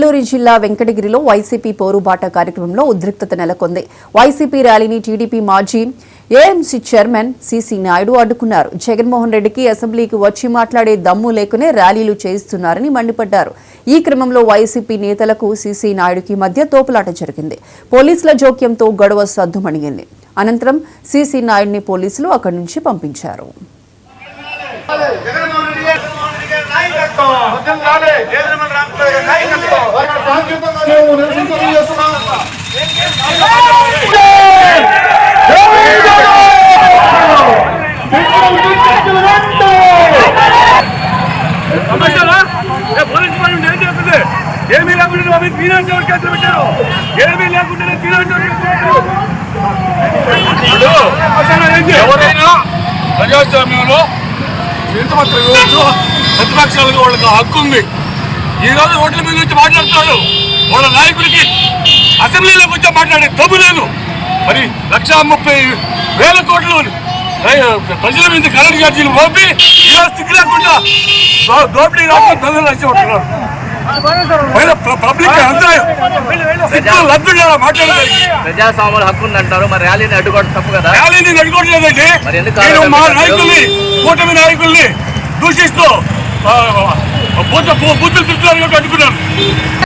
నెల్లూరు జిల్లా వెంకటగిరిలో వైసీపీ పోరుబాట కార్యక్రమంలో ఉద్రిక్తత నెలకొంది. వైసీపీ ర్యాలీని టీడీపీ మాజీ ఏఎంసీ చైర్మన్ సిసి నాయుడు అడ్డుకున్నారు. జగన్మోహన్ రెడ్డికి అసెంబ్లీకి వచ్చి మాట్లాడే దమ్ము లేకునే ర్యాలీలు చేయిస్తున్నారని మండిపడ్డారు. ఈ క్రమంలో వైసీపీ నేతలకు సిసి నాయుడుకి మధ్య తోపులాట జరిగింది. పోలీసుల జోక్యంతో గొడవ సద్దుమణిగింది. అనంతరం సిసి నాయుడిని పోలీసులు అక్కడి నుంచి పంపించారు. ఎవరైనా ప్రజాస్వామ్యంలో ప్రతిపక్షాలకు వాళ్ళకి హక్కు ఉంది. ఈ రోజు ఓట్ల మీద నుంచి మాట్లాడుతున్నాడు. వాళ్ళ నాయకుడికి అసెంబ్లీలోకి వచ్చి మాట్లాడే తప్పు లేదు. మరి 1,30,000 కోట్లు ప్రజల మీద కరెంట్ ఛార్జీలు మోపి ఈరోజు సిగ్గు లేకుండా దోపిడీ రాష్ట్రం ప్రజలు వచ్చి ఉంటున్నారు. పబ్లిక్ ప్రజాస్వామ్య హక్కు ఉందంటారు. మరి ర్యాలీని అడ్డుకోవడం తప్పు కదా? ర్యాలీని అడ్డుకోవట్లేదండి. మా నాయకుల్ని, కూటమి నాయకుల్ని దూషిస్తూ బుద్ధులు తిరుగుతున్నారు అడ్డుకున్నారు.